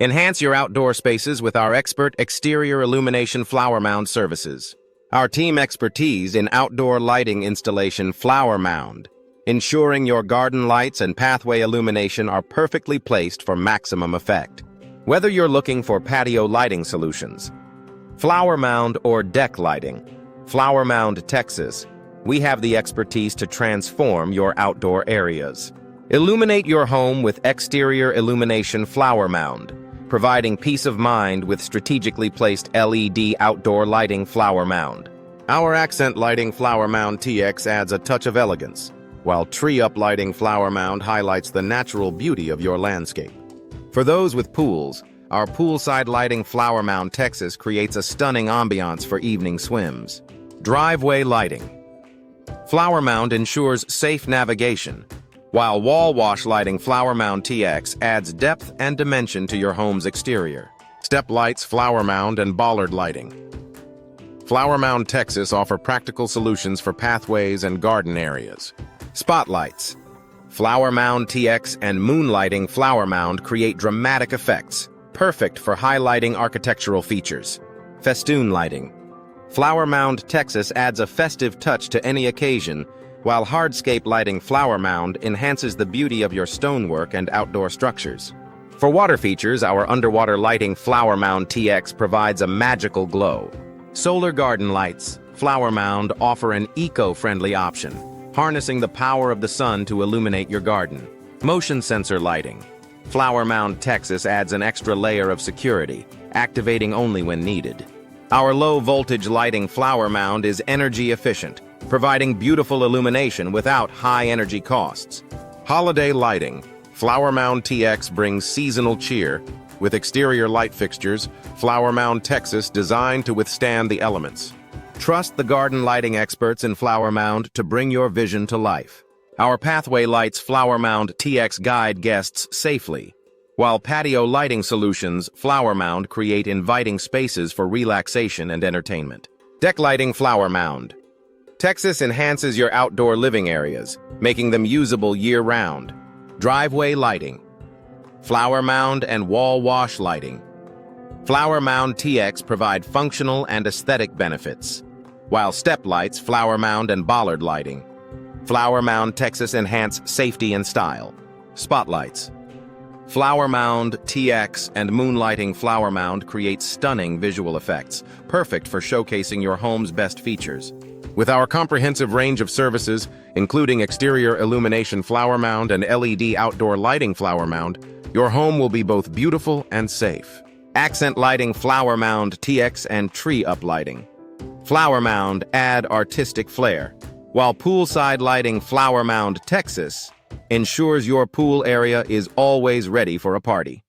Enhance your outdoor spaces with our expert Exterior Illumination Flower Mound services. Our team expertise in outdoor lighting installation Flower Mound, ensuring your garden lights and pathway illumination are perfectly placed for maximum effect. Whether you're looking for patio lighting solutions, flower mound or deck lighting, Flower Mound Texas, we have the expertise to transform your outdoor areas. Illuminate your home with Exterior Illumination Flower Mound, providing peace of mind with strategically placed LED outdoor lighting Flower Mound. Our accent lighting Flower Mound TX adds a touch of elegance, while tree uplighting Flower Mound highlights the natural beauty of your landscape. For those with pools, our poolside lighting Flower Mound Texas creates a stunning ambiance for evening swims. Driveway lighting. Flower Mound ensures safe navigation, while wall wash lighting Flower Mound TX adds depth and dimension to your home's exterior. Step lights Flower Mound and bollard lighting. Flower Mound Texas offer practical solutions for pathways and garden areas. Spotlights. Flower Mound TX and moonlighting Flower Mound create dramatic effects, perfect for highlighting architectural features. Festoon lighting. Flower Mound Texas adds a festive touch to any occasion, while hardscape lighting Flower Mound enhances the beauty of your stonework and outdoor structures. For water features, our underwater lighting Flower Mound TX provides a magical glow. Solar garden lights Flower Mound offer an eco-friendly option, harnessing the power of the sun to illuminate your garden. Motion sensor lighting Flower Mound Texas adds an extra layer of security, activating only when needed. Our low-voltage lighting Flower Mound is energy efficient, providing beautiful illumination without high energy costs. Holiday lighting Flower Mound TX brings seasonal cheer with exterior light fixtures Flower Mound Texas designed to withstand the elements. Trust the garden lighting experts in Flower Mound to bring your vision to life. Our pathway lights Flower Mound TX guide guests safely, while patio lighting solutions Flower Mound create inviting spaces for relaxation and entertainment. Deck lighting Flower Mound Texas enhances your outdoor living areas, making them usable year-round. Driveway lighting Flower Mound and wall wash lighting. Flower Mound TX provide functional and aesthetic benefits, while step lights Flower Mound and bollard lighting. Flower Mound Texas enhance safety and style. Spotlights Flower Mound TX and moonlighting Flower Mound create stunning visual effects, perfect for showcasing your home's best features. With our comprehensive range of services, including Exterior Illumination Flower Mound and LED Outdoor Lighting Flower Mound, your home will be both beautiful and safe. Accent lighting Flower Mound TX and tree uplighting. Flower Mound add artistic flair, while poolside lighting Flower Mound Texas ensures your pool area is always ready for a party.